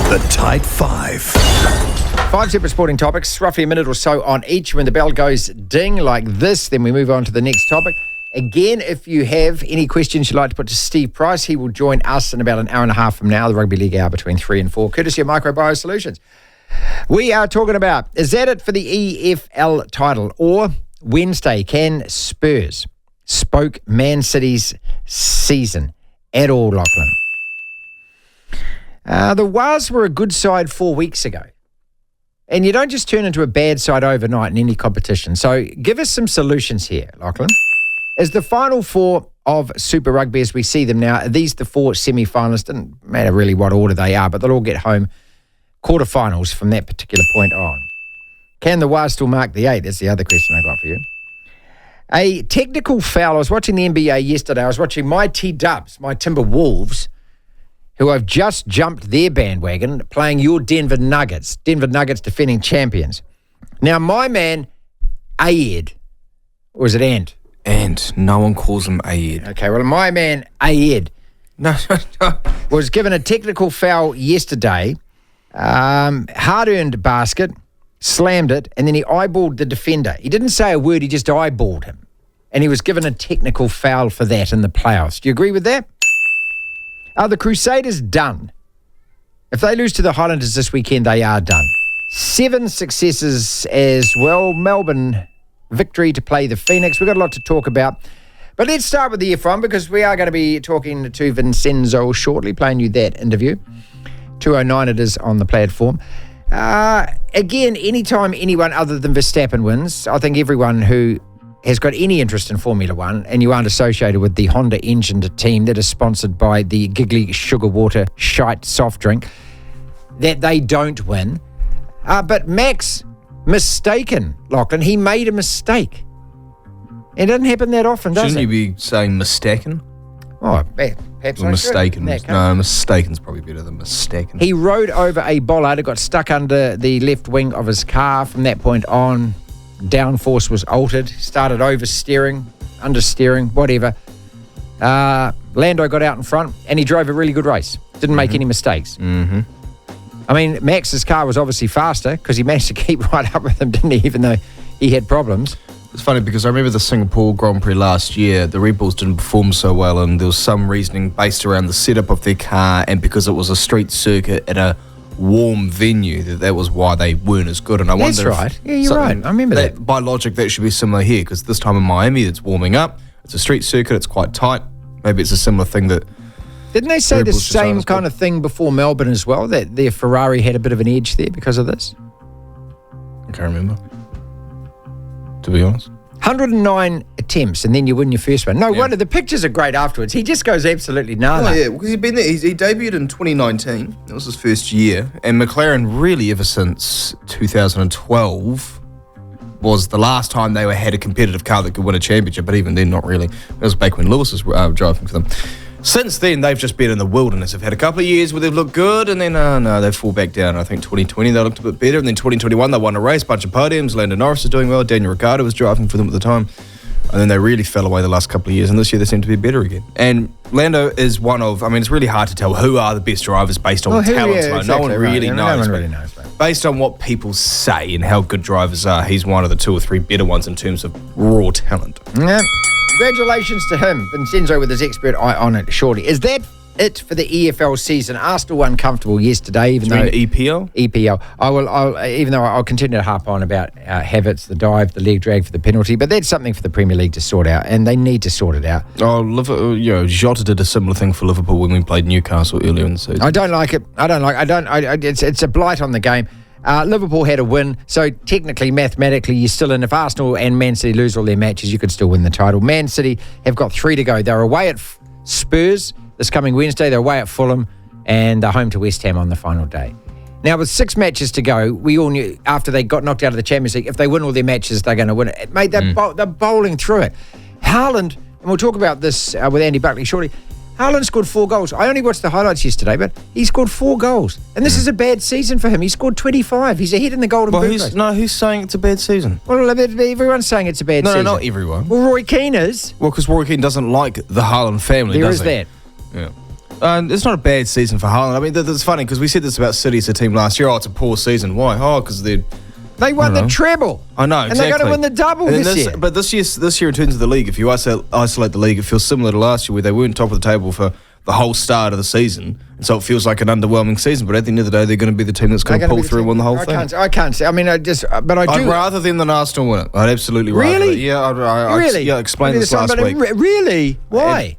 The Tight Five. 5 separate sporting topics, roughly a minute or so on each. When the bell goes ding like this, then we move on to the next topic. Again, if you have any questions you'd like to put to Steve Price, he will join us in about an hour and a half from now, the Rugby League hour between 3 and 4, courtesy of Microbiome Solutions. We are talking about, is that it for the EFL title? Or Wednesday, can Spurs spoke Man City's season at all, Lachlan? The Waz were a good side 4 weeks ago. And you don't just turn into a bad side overnight in any competition. So give us some solutions here, Lachlan. Is the final four of Super Rugby as we see them now, are these the four semi-finalists? Doesn't matter really what order they are, but they'll all get home quarterfinals from that particular point on. Can the Waz still mark the 8? That's the other question I got for you. A technical foul. I was watching the NBA yesterday. I was watching my T-Dubs, my Timberwolves, who have just jumped their bandwagon, playing your Denver Nuggets. Denver Nuggets defending champions. Now, my man, Ayed, or is it Ant? Ant. No one calls him Ayed. Okay, well, my man, Ayed, No. was given a technical foul yesterday, hard-earned basket, slammed it, and then he eyeballed the defender. He didn't say a word, he just eyeballed him. And he was given a technical foul for that in the playoffs. Do you agree with that? Are the Crusaders done? If they lose to the Highlanders this weekend, they are done. 7 successes as well. Melbourne victory to play the Phoenix. We've got a lot to talk about. But let's start with the F1 because we are going to be talking to Vincenzo shortly, playing you that interview. 2:09 it is on the platform. Again, anytime anyone other than Verstappen wins, I think everyone who has got any interest in Formula One and you aren't associated with the Honda engined team that is sponsored by the Giggly Sugar Water Shite soft drink, that they don't win. But Max, mistaken, Lachlan. He made a mistake. It doesn't happen that often, does Shouldn't it? you be saying mistaken? Oh, perhaps Or I mistaken. should. No, mistaken's probably better than mistaken. He rode over a bollard. It got stuck under the left wing of his car. From that point on, downforce was altered. Started oversteering, understeering, whatever. Lando got out in front and he drove a really good race. Didn't make any mistakes. Mm-hmm. I mean, Max's car was obviously faster because he managed to keep right up with him, didn't he? Even though he had problems. It's funny because I remember the Singapore Grand Prix last year, the Red Bulls didn't perform so well and there was some reasoning based around the setup of their car and because it was a street circuit at a warm venue, that was why they weren't as good. And I That's wonder right. Yeah, you're right. I remember that. By logic, that should be similar here because this time in Miami, it's warming up. It's a street circuit. It's quite tight. Maybe it's a similar thing that... Didn't they say Red the Bulls decided same as kind well. of thing before Melbourne as well, that their Ferrari had a bit of an edge there because of this? I can't remember, to be honest. 109 attempts and then you win your first one. No wonder, the pictures are great afterwards. He just goes absolutely nada. Oh, yeah, because he'd been there. He debuted in 2019. That was his first year. And McLaren, really, ever since 2012, was the last time they had a competitive car that could win a championship. But even then, not really. That was back when Lewis was driving for them. Since then, they've just been in the wilderness. They've had a couple of years where they've looked good, and then, they fall back down. I think 2020, they looked a bit better. And then 2021, they won a race, bunch of podiums. Lando Norris is doing well. Daniel Ricciardo was driving for them at the time. And then they really fell away the last couple of years, and this year they seem to be better again. And Lando is one of, it's really hard to tell who are the best drivers based on talent. Exactly no one really right. knows. No one really knows, mate. Based on what people say and how good drivers are, he's one of the 2 or 3 better ones in terms of raw talent. Yeah. Congratulations to him, Vincenzo, with his expert eye on it shortly. Is that it for the EFL season? Arsenal uncomfortable yesterday, even though EPL? EPL. I'll continue to harp on about Havertz, the dive, the leg drag for the penalty, but that's something for the Premier League to sort out, and they need to sort it out. Jota did a similar thing for Liverpool when we played Newcastle earlier in the season. I don't like it. It's a blight on the game. Liverpool had a win, so technically, mathematically, you're still in. If Arsenal and Man City lose all their matches, you could still win the title. Man City have got 3 to go. They're away at Spurs this coming Wednesday. They're away at Fulham, and they're home to West Ham on the final day. Now, with 6 matches to go, we all knew after they got knocked out of the Champions League, if they win all their matches, they're going to win it. Mate, they're bowling through it. Haaland, and we'll talk about this with Andy Buckley shortly, Haaland scored 4 goals. I only watched the highlights yesterday, but he scored 4 goals. And this is a bad season for him. He scored 25. He's ahead in the Golden Boot race. Who's saying it's a bad season? Well, everyone's saying it's a bad season. No, not everyone. Well, Roy Keane is. Well, because Roy Keane doesn't like the Haaland family, There does is he? that. Yeah. It's not a bad season for Haaland. I mean, that's funny because we said this about City as a team last year. Oh, it's a poor season. Why? Oh, because they won the treble. I know, and exactly. they're going to win the double this year. But this year, in terms of the league, if you isolate the league, it feels similar to last year where they weren't top of the table for the whole start of the season. And so it feels like an underwhelming season. But at the end of the day, they're going to be the team that's going to pull through and win the whole thing. I can't say. I mean, I'd rather them than Arsenal win it. I'd absolutely rather. Really? Yeah, really? Yeah, explain this last week. Really? Why?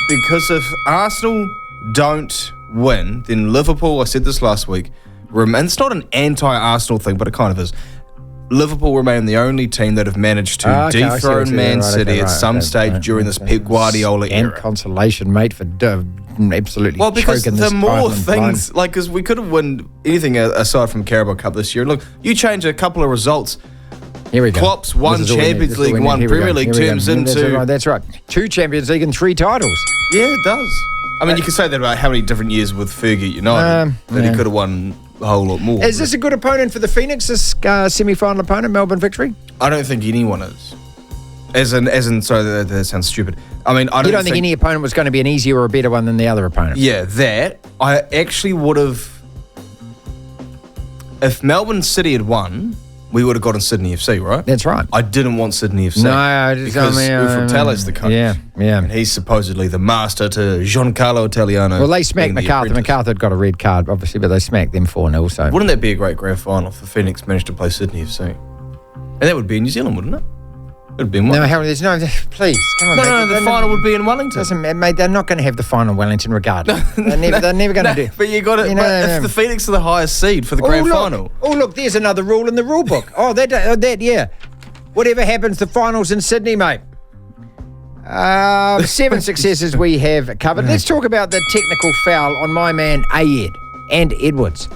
Because if Arsenal don't win, then Liverpool, I said this last week, and it's not an anti-Arsenal thing, but it kind of is. Liverpool remain the only team that have managed to dethrone Man City at some stage during this Pep Guardiola era. And consolation, mate, for absolutely because choking the this more things, blind. Like, because we could have won anything aside from Carabao Cup this year. Look, you change a couple of results. Here we go. Klopp's won Champions League, won Premier League, turns into... That's right. 2 Champions League and 3 titles. Yeah, it does. I mean, you can say that about how many different years with Fergie at United, that he could have won a whole lot more. Is this a good opponent for the Phoenix, this semi-final opponent, Melbourne Victory? I don't think anyone is. Sorry, that sounds stupid. I mean, You don't think any opponent was going to be an easier or a better one than the other opponent? Yeah, that. I actually would have... If Melbourne City had won, we would have gotten Sydney FC, right? That's right. I didn't want Sydney FC. No, because Ufo Talle's the coach. Yeah. And he's supposedly the master to Giancarlo Italiano. Well, they smacked MacArthur. MacArthur had got a red card, obviously, but they smacked them 4-0. So wouldn't that be a great grand final if the Phoenix managed to play Sydney FC? And that would be in New Zealand, wouldn't it? It would be in Wellington. No, Harold, there's no... Please, come on. No, the final would be in Wellington. Mate, they're not going to have the final in Wellington regardless. They're never going to do. But you got it. If the Phoenix are the highest seed for the grand final. Oh, look, there's another rule in the rule book. Yeah. Whatever happens, the finals in Sydney, mate. 7 successes we have covered. Let's talk about the technical foul on my man Ayed and Edwards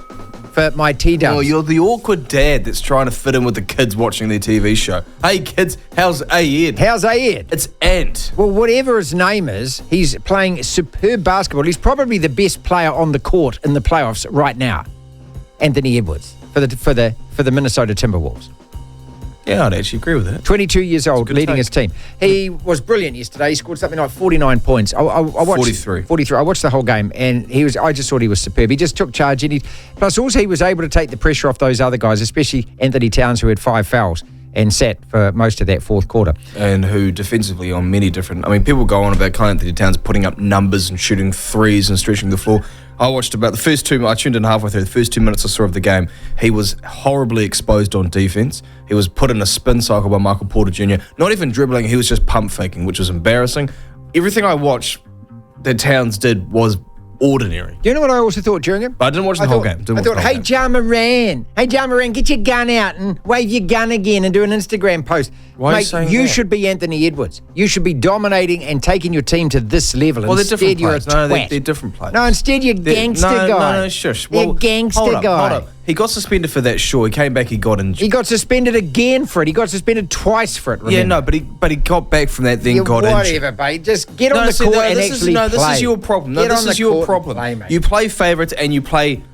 for my T-Dubs. Well, you're the awkward dad that's trying to fit in with the kids watching their TV show. Hey, kids, how's Ayed? How's Ayed? It's Ant. Well, whatever his name is, he's playing superb basketball. He's probably the best player on the court in the playoffs right now. Anthony Edwards for the Minnesota Timberwolves. Yeah, I'd actually agree with that. 22 years old, leading his team. He was brilliant yesterday. He scored something like 49 points. I watched 43. I watched the whole game, and I just thought he was superb. He just took charge, and plus also he was able to take the pressure off those other guys, especially Anthony Towns, who had 5 fouls and sat for most of that fourth quarter. And who defensively on many different... I mean, people go on about Anthony Towns putting up numbers and shooting threes and stretching the floor. I watched about the first 2... I tuned in halfway through. The first 2 minutes I saw of the game, he was horribly exposed on defense. He was put in a spin cycle by Michael Porter Jr. Not even dribbling, he was just pump faking, which was embarrassing. Everything I watched that Towns did was ordinary. Do you know what I also thought during it? But I didn't watch the whole game. I thought, hey, Ja Moran, get your gun out and wave your gun again and do an Instagram post. Why are you saying you that? should be Anthony Edwards. You should be dominating and taking your team to this level. Well, instead, they're different you're players. a twat. No, they're different players. No, instead you're gangster guy. No, shush. You're gangster guy. Hold up. He got suspended for that, sure. He came back, he got injured. He got suspended again for it. He got suspended twice for it, remember? Yeah, no, but he got back from that, then got injured. Whatever, babe. Just get on the court and actually play. This is your problem. This is your problem. You play favourites and you play...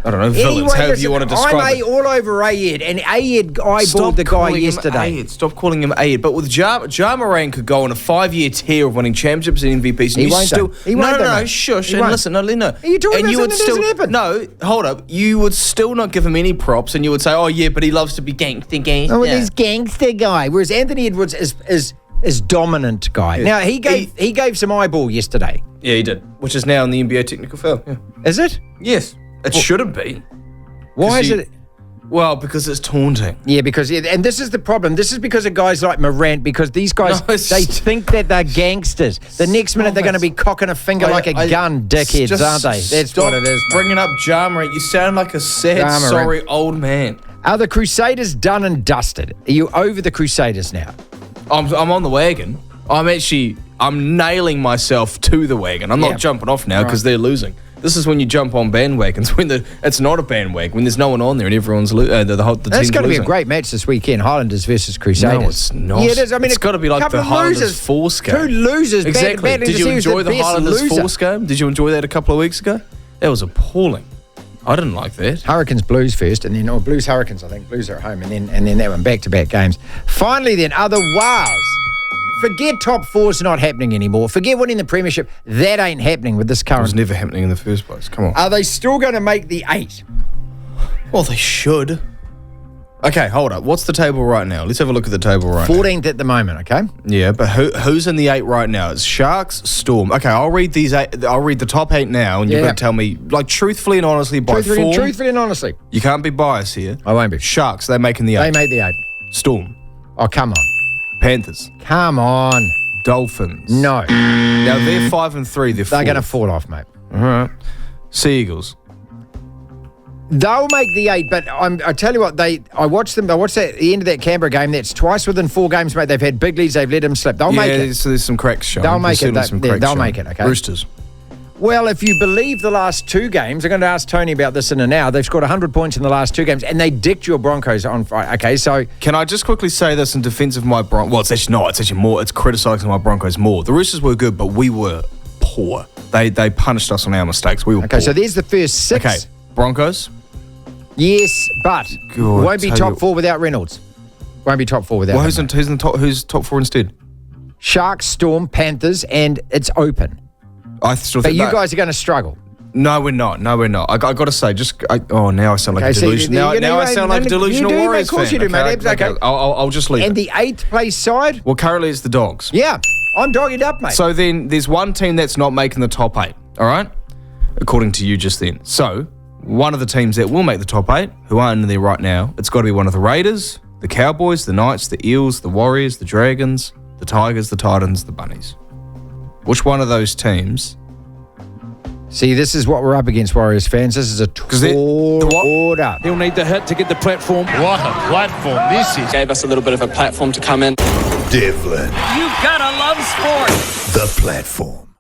I don't know, villains, however you want to describe it. I'm all over Ayed, and Ayed eyeballed the guy yesterday. Stop calling him Ayed. But with Ja Moran could go on a 5-year tear of winning championships and MVPs. He won't still... No, shush. And listen, no. Are you talking about something that doesn't happen? No, hold up. You would still not give him any props, and you would say, oh, yeah, but he loves to be gangster. Oh, well, he's gangster guy. Whereas Anthony Edwards is dominant guy. Now, he gave some eyeball yesterday. Yeah, he did. Which is now in the NBA technical foul. Yeah. Is it? Yes. It shouldn't be. Why is it? Well, because it's taunting. Yeah, and this is the problem. This is because of guys like Morant, because these guys, they think that they're gangsters. The next minute they're going to be cocking a finger like a gun, dickheads, aren't they? That's what it is. Bringing up Ja Morant. You sound like a sad, sorry old man. Are the Crusaders done and dusted? Are you over the Crusaders now? I'm on the wagon. I'm nailing myself to the wagon. I'm not jumping off now because they're losing. This is when you jump on bandwagons when it's not a bandwagon, when there's no one on there and everyone's the team's losing. That's going to be a great match this weekend, Highlanders versus Crusaders. No, it's not. Yeah, it is. I mean, it's got to be like the Highlanders Force game. 2 losers. Exactly. Did you enjoy the Highlanders Force game? Did you enjoy that a couple of weeks ago? That was appalling. I didn't like that. Hurricanes Blues first, and then Blues Hurricanes. I think Blues are at home, and then that one back-to-back games. Finally, then other wows Forget top four's not happening anymore. Forget winning the premiership. That ain't happening with this It current. was never happening in the first place. Come on. Are they still going to make the 8? Well, they should. Okay, hold up. What's the table right now? Let's have a look at the table right now. 14th at the moment, okay? Yeah, but who's in the 8 right now? It's Sharks, Storm. Okay, I'll read these 8. I'll read the top 8 now, and you've got to tell me, like, truthfully and honestly, by form. Truthfully and honestly. You can't be biased here. I won't be. Sharks, they're making the 8. They made the 8. Storm. Oh, come on. Panthers. Come on. Dolphins. No. Now, they're 5 and 3. They're going to fall off, mate. All right. Sea Eagles. They'll make the 8, but I tell you what, I watched them. I watched that at the end of that Canberra game. That's twice within 4 games, mate. They've had big leads. They've let them slip. They'll make it. So there's some cracks showing. They'll make it. They'll make it, okay? Roosters. Well, if you believe the last 2 games, I'm going to ask Tony about this in an hour. They've scored 100 points in the last 2 games, and they dicked your Broncos on Friday. Okay, so... Can I just quickly say this in defence of my Broncos? Well, it's actually not. It's actually more. It's criticising my Broncos more. The Roosters were good, but we were poor. They punished us on our mistakes. We were poor. Okay, so there's the first 6. Okay, Broncos. Yes, but God, won't be top 4 without Reynolds. Won't be top 4 without. Well, who's top 4 instead? Sharks, Storm, Panthers, and it's open. I still but think you guys are going to struggle. No, we're not. I got to say, now I sound like a delusional. Now I sound like a delusional Warriors fan. Of course you do, mate. Okay. I'll just leave it. And the 8th place side? Well, currently it's the Dogs. Yeah, I'm dogging up, mate. So then there's one team that's not making the top 8, all right? According to you just then. So one of the teams that will make the top 8, who aren't in there right now, it's got to be one of the Raiders, the Cowboys, the Knights, the Eels, the Warriors, the Dragons, the Tigers, the Titans, the Bunnies. Which one of those teams... See, this is what we're up against, Warriors fans. This is a tall up. He'll need the hit to get the platform. What a platform this is. Gave us a little bit of a platform to come in. Devlin. You've got to love sport. The platform.